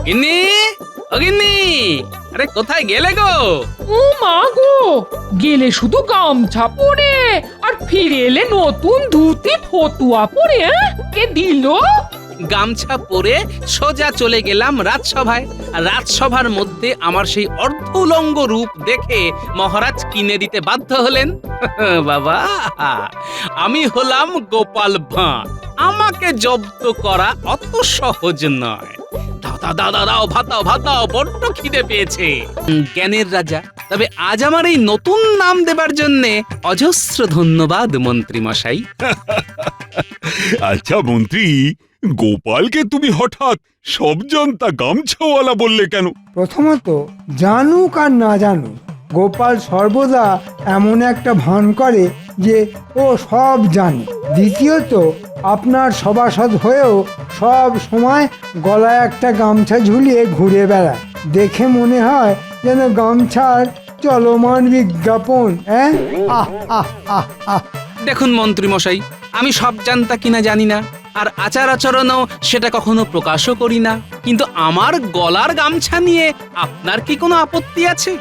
গিন্নি, ও গিন্নি, আরে কোথায় গেলে গো? ও মা গো, গেলে শুধু গামছা পরে আর ফিরে এলে নতুন ধুতি ফতুয়া পরে? কে দিল? গামছা পরে সোজা চলে গেলাম রাজসভায়। আর রাজসভার মধ্যে আমার সেই অর্ধ উলঙ্গ রূপ দেখে মহারাজ কিনে দিতে বাধ্য হলেন। বাবা, আমি হলাম গোপাল ভাঁড়, আমাকে জব্দ করা অত সহজ নয়। দাও দাও দাও দাও দাও, ভাত দাও ভাত দাও, বড্ড খিদে পেয়েছে। জ্ঞানের রাজা, তবে আজ আমার এই নতুন নাম দেবার জন্যে অজস্র ধন্যবাদ মন্ত্রী মশাই। আচ্ছা মন্ত্রী, গোপালকে তুমি হঠাৎ সবজনতা গামছাওয়ালা বললে কেন? প্রথমত, জানুক আর না জানুক, গোপাল সর্বদা এমন একটা ভান করে যে ও সব জানে। দ্বিতীয়ত, আপনার সভাসদ হয়েও সব সময় গলায় একটা গামছা ঝুলিয়ে ঘুরে বেড়ায়। দেখে মনে হয় যেন গামছার চলমান বিজ্ঞাপন। হ্যাঁ, আহ আহ আহ আহ। দেখুন মন্ত্রী মশাই, আমি সব জানতা কিনা জানি না, আর আচার আচরণও সেটা কখনো প্রকাশও করি না, কিন্তু আমার গলার গামছা নিয়ে আপনার কি কোনো আপত্তি আছে?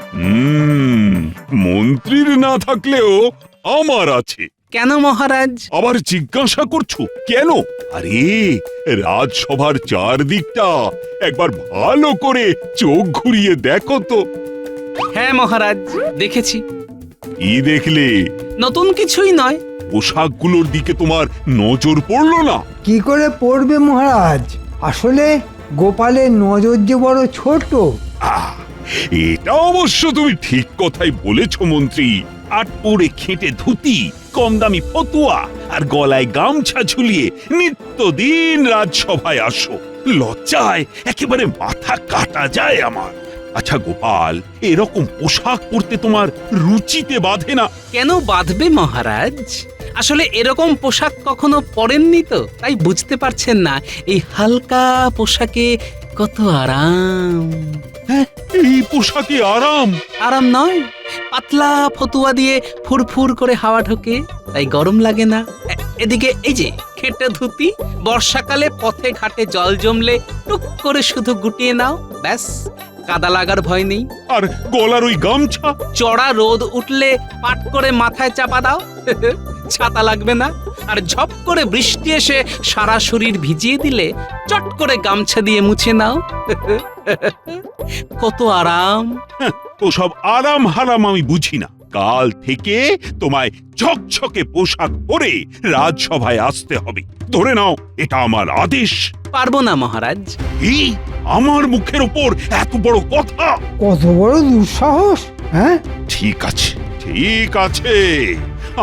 মন্ত্রীর না থাকলেও আমার আছে। কেন মহারাজ? আবার জিজ্ঞাসা করছো কেন? আরে, রাজসভার চারদিকটা একবার ভালো করে চোখ ঘুরিয়ে দেখো তো। হ্যাঁ মহারাজ, দেখেছি। কি দেখলে? নতুন কিছুই নয়। পোশাকগুলোর দিকে তোমার নজর পড়লো না? কি করে পড়বে মহারাজ? আসলে গোপালের নজর যে বড় ছোট। আহ, এটা অবশ্য তুমি ঠিক কথাই বলেছ মন্ত্রী। আট পরে খেটে ধুতি, কম দামি ফতুয়া আর গলায় গামছা ঝুলিয়ে নিত্যদিন রাজসভায় আসো, লজ্জায় একেবারে মাথা কাটা যায় আমার। আচ্ছা গোপাল, এরকম পোশাক পরতে তোমার রুচিতে বাধে না? কেন বাঁধবে মহারাজ? আসলে এরকম পোশাক কখনো পরেননি তো, তাই বুঝতে পারছেন না এই হালকা পোশাকে কত আরাম। হ্যাঁ, এই পোশাকে আরাম? আরাম নয়, পাতলা ফতুয়া দিয়ে ফুরফুর করে হাওয়া ঢোকে, তাই গরম লাগে না। এদিকে এই যে খেটে ধুতি, বর্ষাকালে পথে ঘাটে জল জমলে টুক করে শুধু গুটিয়ে নাও, ব্যাস, কাদা লাগার ভয় নেই। আর গলার ওই গামছা? চড়া রোদ উঠলে পাট করে মাথায় চাপা দাও, ছাতা লাগবে না। আর ঝপ করে বৃষ্টি এসে সারা শরীর ভিজিয়ে দিলে চট করে গামছা দিয়ে মুছে নাও। কত আরাম। ওসব আরাম হারাম আমি বুঝি না। কাল থেকে তোমায় ঝকঝকে পোশাক পরে রাজসভায় আসতে হবে। ধরে নাও, এটা আমার আদেশ। পারবো না মহারাজ। এই, আমার মুখের উপর এত বড় কথা! কত বড় দুঃসাহস! হ্যাঁ, ঠিক আছে, ঠিক আছে,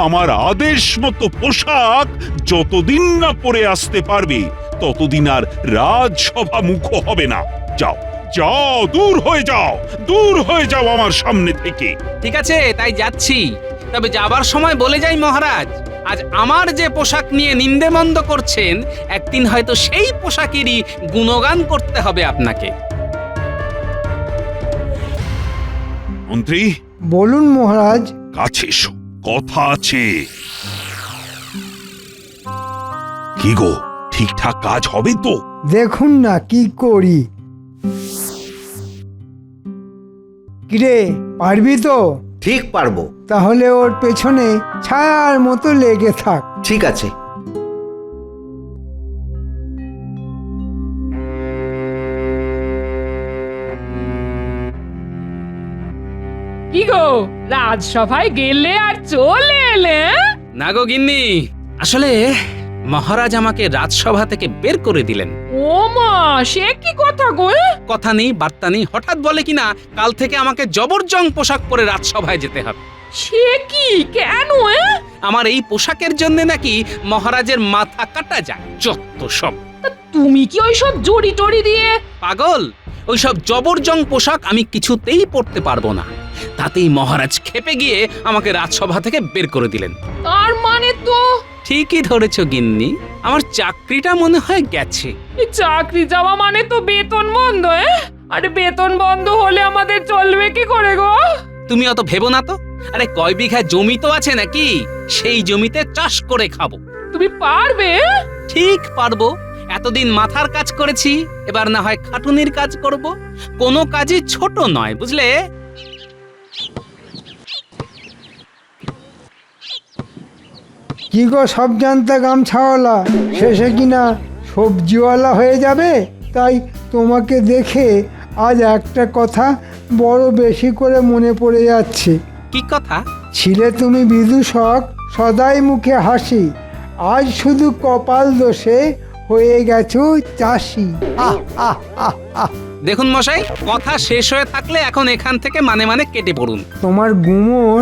আমার আদেশ মতো পোশাক যতদিন না পরে আসতে পারবে ততদিন আর রাজসভা মুখ হবে না। যাও যাও, দূর হয়ে যাও, দূর হয়ে যাও আমার সামনে থেকে। ঠিক আছে, তাই যাচ্ছি। তবে যাবার সময় বলে যাই মহারাজ, আজ আমার যে পোশাক নিয়ে নিন্দেমন্দ করছেন, একদিন হয়তো সেই পোশাকেরই গুণগান করতে হবে আপনাকে। মন্ত্রী, বলুন মহারাজ। কাছে এসো, কথা আছে। কি গো, ঠিকঠাক কাজ হবে তো? দেখুন না কি করি। কিরে, পারবি তো? ঠিক পারবো। তাহলে ওর পেছনে ছায়ার মতো লেগে থাক। ঠিক আছে। কি গো, রাজসভায় গেলে আর চলে এলে? না গো গিন্নি, আসলে মহারাজ আমাকে রাজসভা থেকে বের করে দিলেন। ও মা, সে কি কথা গো? কথা নেই বার্তা নেই, হঠাৎ বলে কিনা কাল থেকে আমাকে জবরজং পোশাক পরে রাজসভায় যেতে হবে। সে কি, কেন? আমার এই পোশাকের জন্য নাকি মহারাজের মাথা কাটা যায়। যত সব! তুমি কি ওইসব জড়ি টড়ি দিয়ে? পাগল, ওইসব জবরজং পোশাক আমি কিছুতেই পরতে পারবো না। তাতেই মহারাজ ক্ষেপে গিয়ে আমাকে রাজসভা থেকে বের করে দিলেন। তার মানে তো? ঠিকই ধরেছ গিন্নি, আমার চাকরিটা মনে হয় গেছে। এই চাকরি যাওয়া মানে তো বেতন বন্ধ। আরে বেতন বন্ধ হলে আমাদের চলবে কি করে গো? তুমি অত ভেবো না তো। আরে কয় বিঘা জমি তো আছে নাকি, সেই জমিতে চাষ করে খাবো। তুমি পারবে? ঠিক পারবো। এত এতদিন মাথার কাজ করেছি, এবার না হয় খাটুনির কাজ করব। কোনো কাজই ছোট নয়, বুঝলে? কি গো সব জানতা গামছাওয়ালা, শেষে কিনা সবজিওয়ালা হয়ে যাবে? তাই তোমাকে দেখে আজ একটা কথা বড় বেশি করে মনে পড়ে যাচ্ছে। কি কথা? ছিলে তুমি বিদূষক, সদাই মুখে হাসি, আজ শুধু কপাল দোষে হয়ে গেছো চাষি। আহ আহ আহ আহ। দেখুন মশাই, কথা শেষ হয়ে থাকলে এখন এখান থেকে মানে মানে কেটে পড়ুন। তোমার গুমর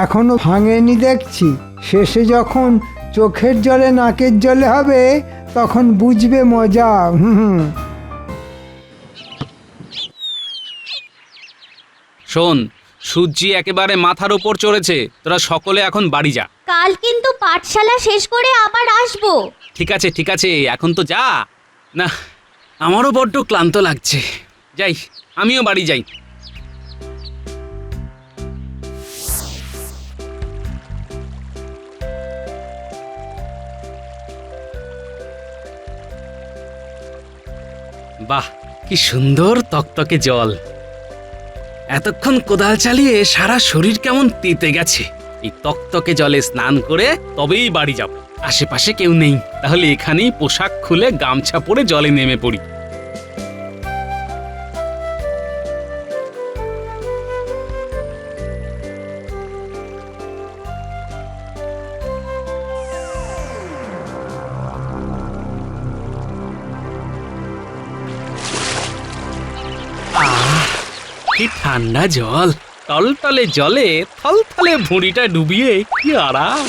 এখনো ভাঙেনি দেখছি। শেষে যখন চোখের জলে নাকের জলে হবে তখন বুঝবে মজা। হুম। শোন, সূর্যি একেবারে মাথার উপর চড়েছে, তোরা সকলে এখন বাড়ি যা। কাল কিন্তু পাঠশালা শেষ করে আবার আসবো। ঠিক আছে ঠিক আছে, এখন তো যা। না, আমারও বড্ড ক্লান্ত লাগছে। যাই, আমিও বাড়ি যাই। বাহ, কি সুন্দর তকতকে জল। এতক্ষণ কোদাল চালিয়ে সারা শরীর কেমন তেতে গেছে। এই তকতকে জলে স্নান করে তবেই বাড়ি যাব। আশেপাশে কেউ নেই, তাহলে এখানেই পোশাক খুলে গামছা পরে জলে নেমে পড়ি। কি ঠান্ডা জল, টলটলে জলে থলথলে ভুঁড়িটা ডুবিয়ে কি আরাম।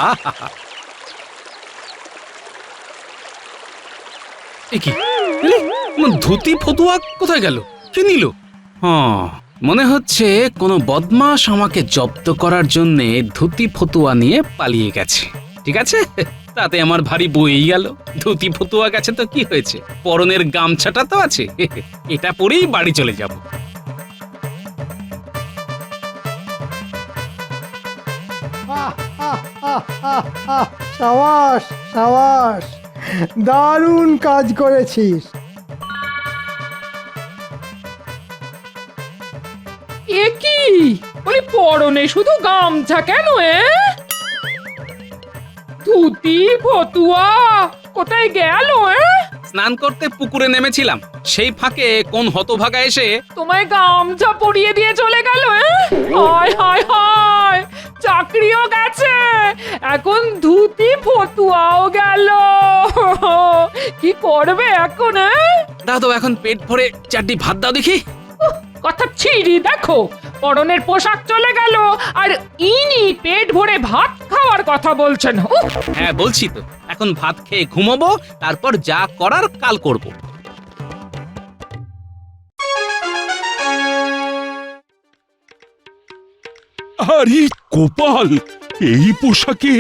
আহা, এ কি ধুতি ফতুয়া কোথায় গেল? কে নিল? মনে হচ্ছে কোনো বদমাশ আমাকে জব্দ করার জন্য ধুতি ফতুয়া নিয়ে পালিয়ে গেছে। ঠিক আছে, তাতে আমার ভারী বই গেল। ধুতি ফতুয়া গেছে তো কি হয়েছে, পরনের গামছাটা তো আছে, এটা পরেই বাড়ি চলে যাব। সাবাস সাবাস, দারুণ কাজ করেছিস। এ কি বলি, পরনে শুধু গামছা কেন? ধুতি ফতুয়া কোথায় গেল? স্নান করতে পুকুরে নেমেছিলাম, সেই ফাঁকে কোন হতভাগা এসে তোমায় গামছা পরিয়ে দিয়ে চলে গেল। হায় হায় হায়, চাকরিও গেছে, এখন ধুতি ফতুয়াও গেল। কি করবে এখন? দাদু এখন পেট ভরে চারটি ভাত দাও দেখি। কথা ছিড়ি দেখো, পরনের পোশাক চলে গেল আর ইনি পেট ভরে ভাত খাওয়ার কথা বলছেন। হ্যাঁ বলছি তো, এখন ভাত খেয়ে ঘুমাবো, তারপর যা করার কাল করব। আরে গোপাল, এই পোশাকে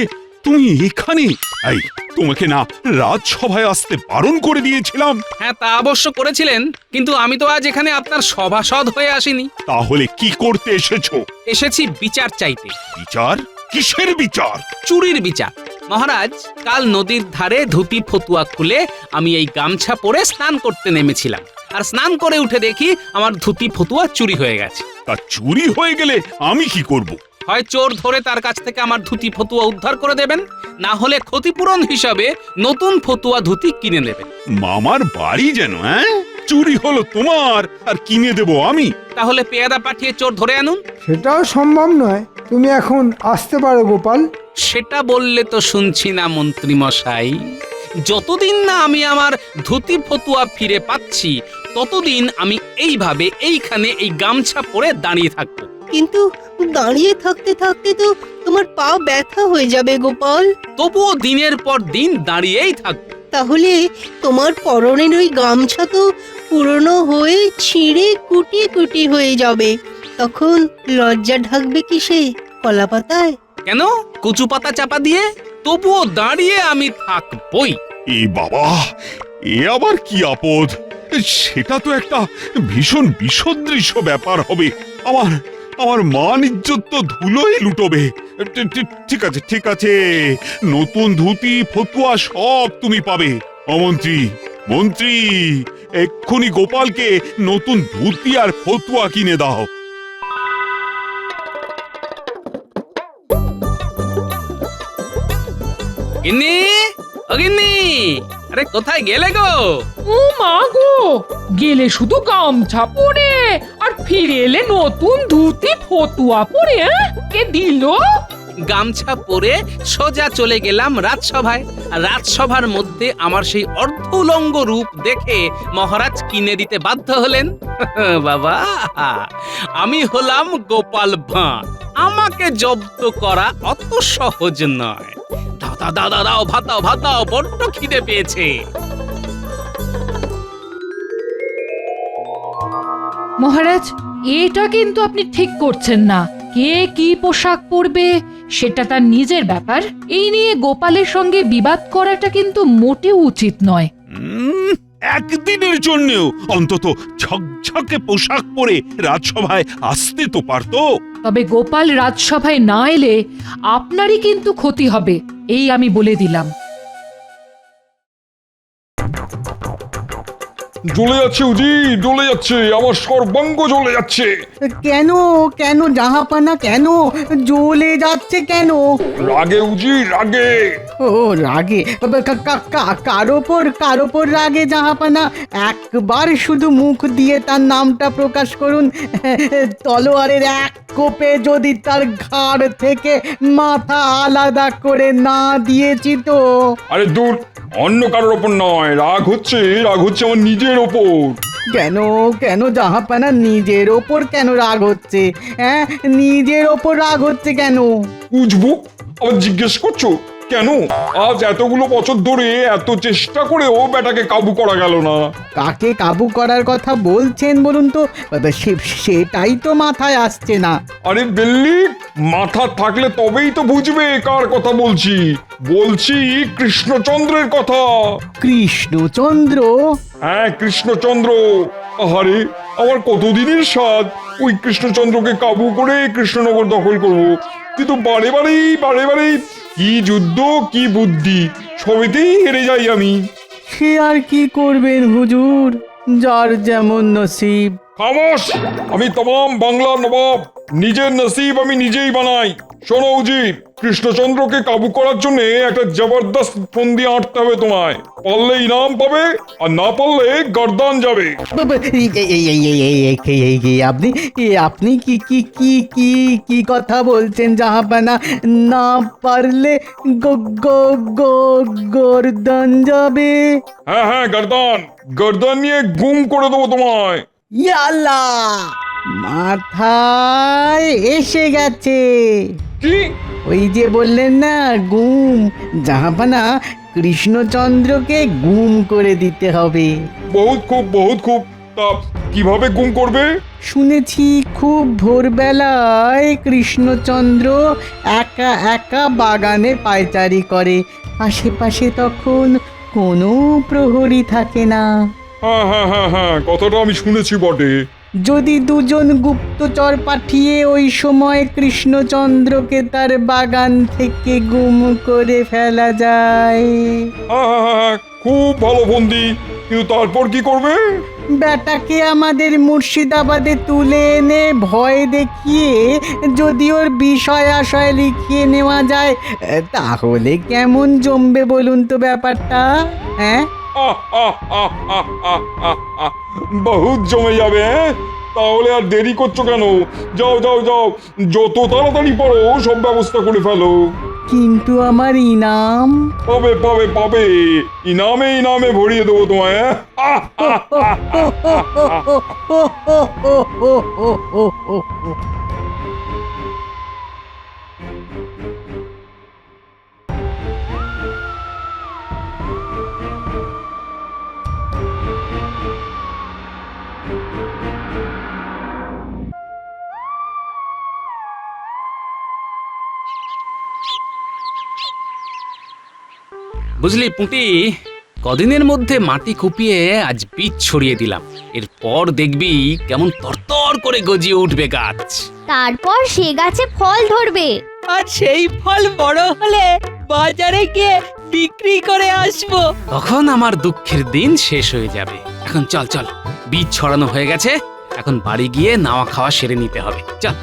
তুমি এখানে? এই, তোমাকে না রাজসভায় আসতে বারণ করে দিয়েছিলাম? হ্যাঁ তা অবশ্য করেছিলেন, কিন্তু আমি তো আজ এখানে আপনার সভাসদ হয়ে আসিনি। তাহলে কি করতে এসেছো? এসেছি বিচার চাইতে। বিচার? কিসের বিচার? চুরির বিচার। মহারাজ, কাল নদীর ধারে ধুতি ফতুয়া খুলে আমি এই গামছা পরে স্নান করতে নেমেছিলাম, আর স্নান করে উঠে দেখি আমার ধুতি ফতুয়া চুরি হয়ে গেছে। তা চুরি হয়ে গেলে আমি কি করব? হয় চোর ধরে তার কাছ থেকে আমার ধুতি ফতুয়া উদ্ধার করে দেবেন, না হলে ক্ষতিপূরণ হিসাবে নতুন ফতুয়া ধুতি কিনে নেবেন। মামার বাড়ি যেন, হ্যাঁ? চুরি হলো তোমার আর কিনে দেব আমি? তাহলে পেয়াদা পাঠিয়ে চোর ধরে আনুন। সেটাও সম্ভব নয়। তুমি এখন আসতে পারো গোপাল। সেটা বললে তো শুনছি না মন্ত্রী মশাই। যতদিন না আমি আমার ধুতি ফতুয়া ফিরে পাচ্ছি, ততদিন আমি এইভাবে এইখানে এই গামছা পরে দাঁড়িয়ে থাকবো। কিন্তু দাঁড়িয়ে থাকতে থাকতে তো তোমার পা ব্যথা হয়ে যাবে গোপাল। তবুও দিনের পর দিন দাঁড়িয়েই থাকবো। তাহলে তোমার পরনের ওই গামছা তো পুরনো হয়ে ছিঁড়ে কুটি কুটি হয়ে যাবে। তখন লজ্জা ঢাকবে কিসে? কলা পাতায়? কেন কচু পাতা চাপা দিয়ে? তবুও দাঁড়িয়ে আমি থাকবই। এ বাবা, এ আবার কি আপদ? সেটা তো একটা ভীষণ বিসদৃশ্য ব্যাপার হবে। আমার আমার মান ইজ্জত তো ধুলোই লুটোবে। ঠিক আছে, ঠিক আছে, নতুন ধুতি ফতুয়া সব তুমি পাবে। অমন্ত্রী, মন্ত্রী, এক্ষুনি গোপালকে নতুন ধুতি আর ফতুয়া কিনে দাও। গিন্নি, ও গিন্নি, আরে কোথায় গেলে গো? ও মা গো, গেলে শুধু গামছা পরে আর ফিরে এলে নতুন ধুতি ফতুয়া পরে, কে দিল? গামছা পরে সোজা চলে গেলাম রাজসভায়। আর রাজসভার মধ্যে আমার সেই অর্ধ উলঙ্গ রূপ দেখে মহারাজ কিনে দিতে বাধ্য হলেন। বাবা, আমি হলাম গোপাল ভাঁড়, আমাকে জব্দ করা অত সহজ নয়। দাও দাও দাও দাও দাও, ভাত দাও, ভাত দাও, বড্ড খিদে পেয়েছে। মহারাজ, এটা কিন্তু আপনি ঠিক করছেন না। কে কি পোশাক পরবে সেটা তার নিজের ব্যাপার। এই নিয়ে গোপালের সঙ্গে বিবাদ করাটা কিন্তু মোটেও উচিত নয়। একদিনের জন্যও অন্তত ঝকঝকে পোশাক পরে রাজসভায় আসতে তো পারতো। তবে গোপাল রাজসভায় না এলে আপনারই কিন্তু ক্ষতি হবে, এই আমি বলে দিলাম। জ্বলে যাচ্ছে উজি, জ্বলে যাচ্ছে, আমার সর্বাঙ্গ জ্বলে যাচ্ছে। কেন কেন জাহাপানা, কেন জ্বলে যাচ্ছে কেন? রাগে উজি, রাগে। ও রাগে? কার ওপর রাগে জাহাপানা? একবার শুধু মুখ দিয়ে তার নামটা প্রকাশ করুন, তলোয়ারের এক কোপে যদি তার ঘাড় থেকে মাথা আলাদা করে না দিয়েছি তো। আরে দূর, অন্য কারোর ওপর নয়, রাগ হচ্ছে আমার নিজের ওপর। কেন কেন জাহাপানা, নিজের ওপর কেন রাগ হচ্ছে? হ্যাঁ, নিজের ওপর রাগ হচ্ছে কেন? বুঝবো, আবার জিজ্ঞেস করছো কেন? আজ এতগুলো বছর ধরে এত চেষ্টা করেও বেটাকে কাবু করা গেল না। কাকে কাবু করার কথা বলছেন বলুন তো? সেটাই তো মাথায় আসছে না। আরে বেল্লি, মাথা থাকলে তবেই তো বুঝবে কার কথা বলছি। বলছি কৃষ্ণচন্দ্রের কথা। কৃষ্ণচন্দ্র? হ্যাঁ, কৃষ্ণচন্দ্র। আহারে, আমার কতদিনের স্বাদ ওই কৃষ্ণচন্দ্রকে কাবু করে কৃষ্ণনগর দখল করব। কিন্তু বারে বারেই কি যুদ্ধ, কি বুদ্ধি, সবেতেই হেরে যাই আমি। সে আর কি করবেন হুজুর, যার যেমন নসিব। খামোশ! আমি তমাম বাংলার নবাব, নিজের নসিব আমি নিজেই বানাই। শোনো উজির, কৃষ্ণচন্দ্রকে কাবু করার জন্য একটা জবরদস্ত ফন্দি আঁটতে হবে তোমায়। পারলে ইনাম পাবে, আর না পারলে গর্দান যাবে। আপনি কি কি কি কি কি কথা বলছেন জাহাপানা? না পারলে গর্দান যাবে? হ্যাঁ, গর্দান নিয়ে গুম করে দেবো তোমায়। ইয়াল্লা, মাথায় এসে গেছে। কি? ওই যে বললেন না গুম, জাহাপানা কৃষ্ণচন্দ্রকে গুম করে দিতে হবে। বহুত খুব। তা কিভাবে গুম করবে? শুনেছি খুব ভোরবেলায় কৃষ্ণচন্দ্র একা একা বাগানে পায়চারি করে, আশেপাশে তখন কোনো প্রহরী থাকে না। হ্যাঁ, কথাটা আমি শুনেছি বটে। যদি দুজন গুপ্তচর পাঠিয়ে ওই সময় কৃষ্ণচন্দ্রকে তার বাগান থেকে গুম করে ফেলা যায়। হ্যাঁ, খুব ভালো বন্দি। কিন্তু তারপর কি করবে? বেটাকে আমাদের মুর্শিদাবাদে তুলে এনে ভয় দেখিয়ে যদি ওর বিষয় আশয় লিখিয়ে নেওয়া যায়, তাহলে কেমন জমবে বলুন তো ব্যাপারটা? হ্যাঁ, বহুত জমে যাবে। তাহলে আর দেরি করছো কেন? যাও, যত তাড়াতাড়ি পারো সব ব্যবস্থা করে ফেলো। কিন্তু আমার ইনাম? পাবে। ইনামে ভরিয়ে দেবো তোমায়। বুঝলি পুঁটি, কদিনের মধ্যে মাটি কুপিয়ে আজ বীজ ছড়িয়ে দিলাম। এরপর দেখবি কেমন তরতর সুন্দর করে গজিয়ে উঠবে গাছ। তারপর সে গাছে ফল ধরবে। আর সেই ফল বড় হলে বাজারে গিয়ে বিক্রি করে আসবো। তখন আমার দুঃখের দিন শেষ হয়ে যাবে। এখন চল চল, বীজ ছড়ানো হয়ে গেছে, এখন বাড়ি গিয়ে নাওয়া খাওয়া সেরে নিতে হবে। চল।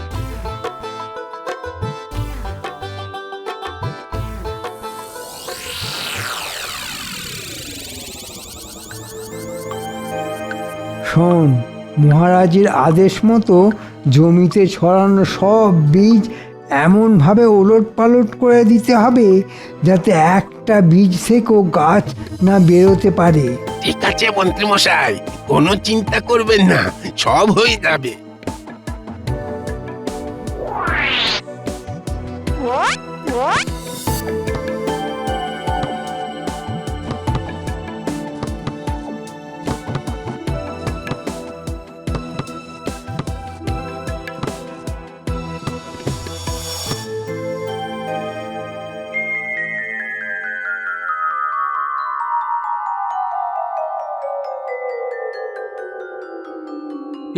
শোন, মহারাজের আদেশ মতো জমিতে ছড়ানো সব বীজ এমনভাবে ওলটপালট করে দিতে হবে যাতে একটা বীজ থেকেও গাছ না বেরোতে পারে। ঠিক আছে মন্ত্রী মশাই, কোনো চিন্তা করবেন না, সব হয়ে যাবে।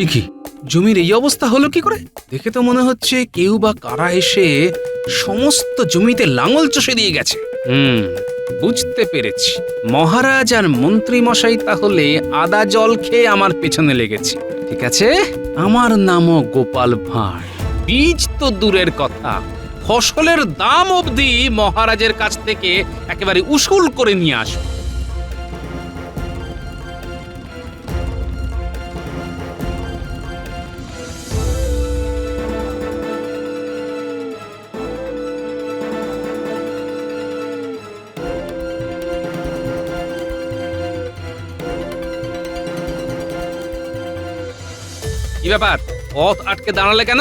এ কি, জমির এই অবস্থা হলো কি করে? দেখে তো মনে হচ্ছে কেউ বা কারা এসে সমস্ত জমিতে লাঙল চষে দিয়ে গেছে। বুঝতে পেরেছি, মহারাজ আর মন্ত্রী মশাই তাহলে আদা জল খেয়ে আমার পেছনে লেগেছে। ঠিক আছে, আমার নামও গোপাল ভাঁড়। বীজ তো দূরের কথা, ফসলের দাম অবধি মহারাজের কাছ থেকে একেবারে উসুল করে নিয়ে আসবো। কি ব্যাপার, পথ আটকে দাঁড়ালে কেন?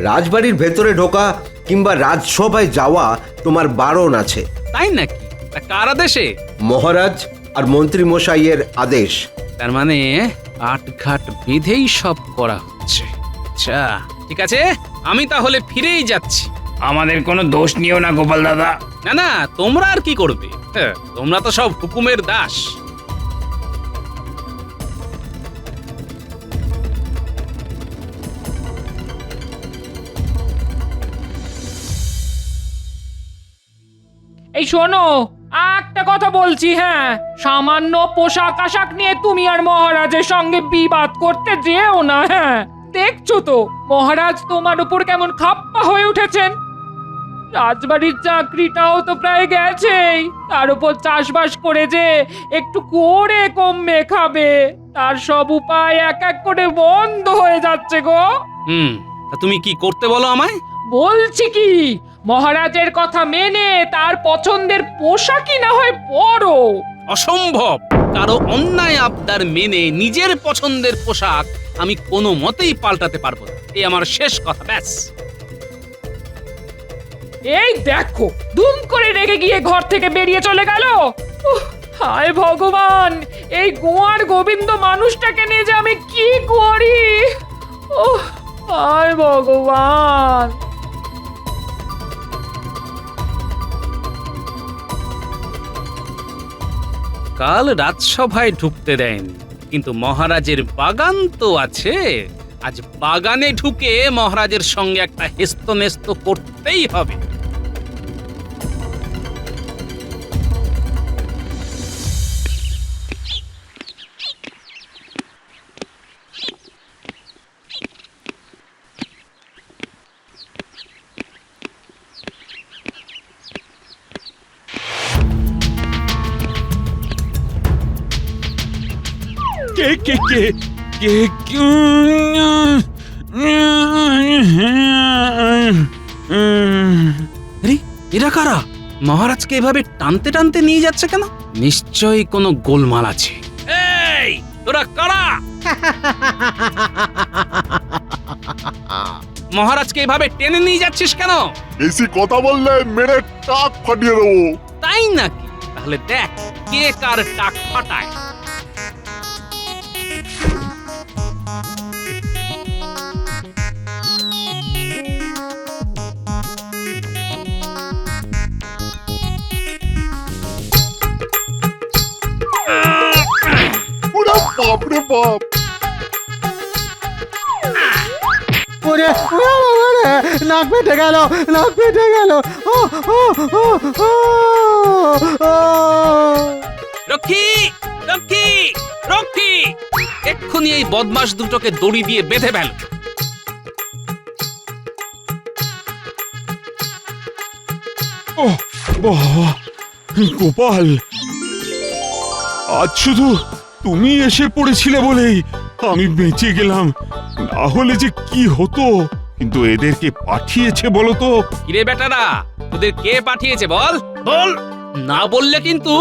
রাজবাড়ির ভেতরে ঢোকা কিংবা রাজসভায় যাওয়া তোমার বারণ আছে। তাই নাকি? তা কার আদেশে? মহারাজ আর মন্ত্রী মশাইয়ের আদেশ। তার মানে আটঘাট বেঁধেই সব করা হচ্ছে। আচ্ছা ঠিক আছে, আমি তাহলে ফিরেই যাচ্ছি। আমাদের কোনো দোষ নিও না গোপাল দাদা। না না, তোমরা আর কি করবে? তোমরা তো সব হুকুমের দাস। এই শোনো, একটা কথা বলছি, হ্যাঁ, সামান্য পোশাক আশাক নিয়ে তুমি আর মহারাজের সঙ্গে বিবাদ করতে যেও না। হ্যাঁ, দেখছো তো মহারাজ তোমার উপর কেমন খাপ্পা হয়ে উঠেছেন। রাজবাড়ির চাকরিটাও তো প্রায় গেছেই, তার উপর চাষবাস করে যে একটু করে কমবে খাবে, তার সব উপায় এক এক করে বন্ধ হয়ে যাচ্ছে গো। তা তুমি কি করতে বলো আমায়? বলছি কি, মহারাজের কথা মেনে তার পছন্দের পোশাকই না হয় পরো। অসম্ভব! কারো অন্যায় আবদার মেনে নিজের পছন্দের পোশাক আমি কোনো মতেই পাল্টাতে পারবো না। এই আমার শেষ কথা, ব্যাস। এই দেখো, দুম করে রেগে গিয়ে ঘর থেকে বেরিয়ে চলে গেল। হায় ভগবান, এই গোয়ার গোবিন্দ মানুষটাকে নিয়ে যে আমি কি করি। হায় ভগবান। কাল রাজসভায় ঢুকতে দেয়নি, কিন্তু মহারাজের বাগান তো আছে। আজ বাগানে ঢুকে মহারাজের সঙ্গে একটা হেস্তনেস্ত করতেই হবে। কে কে কে কে আরে, এরা কারা? মহারাজকে এভাবে টানতে টানতে নিয়ে যাচ্ছে কেন? নিশ্চয়ই কোনো গোলমাল আছে। এই তোরা কারা? মহারাজকে এভাবে টেনে নিয়ে যাচ্ছিস কেন? বেশি কথা বললে মেরে টাক ফাটিয়ে দেবো। তাই নাকি? তাহলে দেখ কে কার টাক ফাটায়। বাপরে বাপ! ওরে নাক পেটে গেল, নাক পেটে গেল। ও, ও, ও, ও, ও। রক্ষী, রক্ষী, রক্ষী, এক্ষুনি এই বদমাস দুটোকে দড়ি দিয়ে বেঁধে ফেল। ওহ, বাবা, গোপাল, আজ শুধু তুমি এসে পড়েছিলে বলেই আমি বেঁচে গেলাম, না হলে যে কি হতো। কিন্তু এদেরকে পাঠিয়েছে বলো তো? কিরে বেটারা, তোদের কে পাঠিয়েছে বল, বল। না বললে কিন্তু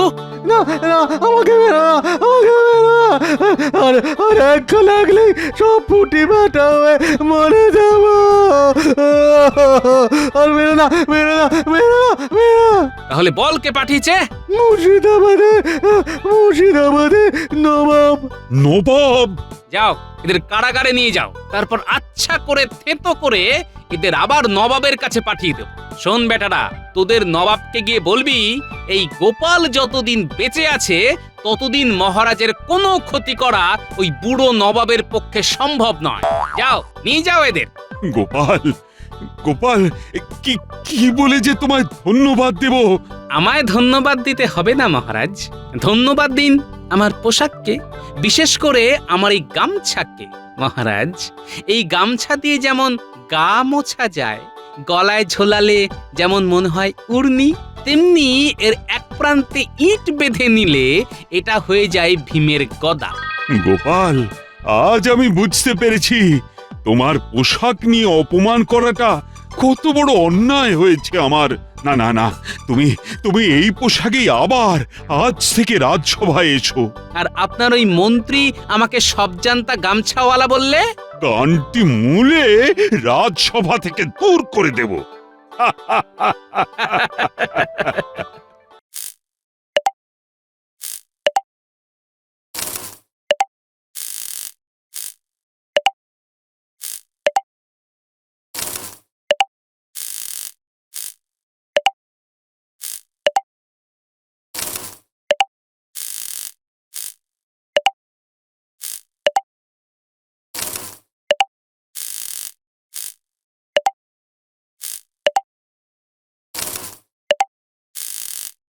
না না, আমাকে মেরো না, আমাকে মেরো না। আর এক লাগলেই সব ফুটি ফাটা হয়ে মরে যাব। আর মেরো না, মেরো না, মেরো না, মেরো না। তাহলে বল কে পাঠিয়েছে। মুর্শিদাবাদে, মুর্শিদাবাদে নবাব। নবাব? যাও, এদের কারাগারে নিয়ে যাও, তারপর আচ্ছা করে থেতো করে এদের আবার নবাবের কাছে পাঠিয়ে দেব। শোন বেটারা, তোদের নবাবকে গিয়ে বলবি এই গোপাল যতদিন বেঁচে আছে ততদিন মহারাজের কোনো ক্ষতি করা ওই বুড়ো নবাবের পক্ষে সম্ভব নয়। যাও, নিয়ে যাও এদের। গোপাল, গোপাল, কি কি বলে যে তোমায় ধন্যবাদ দেব? আমায় ধন্যবাদ দিতে হবে না মহারাজ, ধন্যবাদ দিন আমার পোশাককে, বিশেষ করে আমার এই গামছাকে। মহারাজ, এই গামছা দিয়ে যেমন গা মোছা যায়, গলায় ঝোলালে যেমন মনে হয় উড়নি, তেমনি এর এক প্রান্তে ইট বেঁধে নিলে এটা হয়ে যায় ভীমের গদা। গোপাল, আজ আমি বুঝতে পেরেছি তোমার পোশাক নিয়ে অপমান করাটা কত বড় অন্যায় হয়েছে আমার। না না না, তুমি তুমি এই পোশাকেই আবার আজ থেকে রাজসভায় এসো। আর আপনার ওই মন্ত্রী আমাকে সবজান্তা গামছাওয়ালা বললে? কানটি মূলে রাজসভা থেকে দূর করে দেব।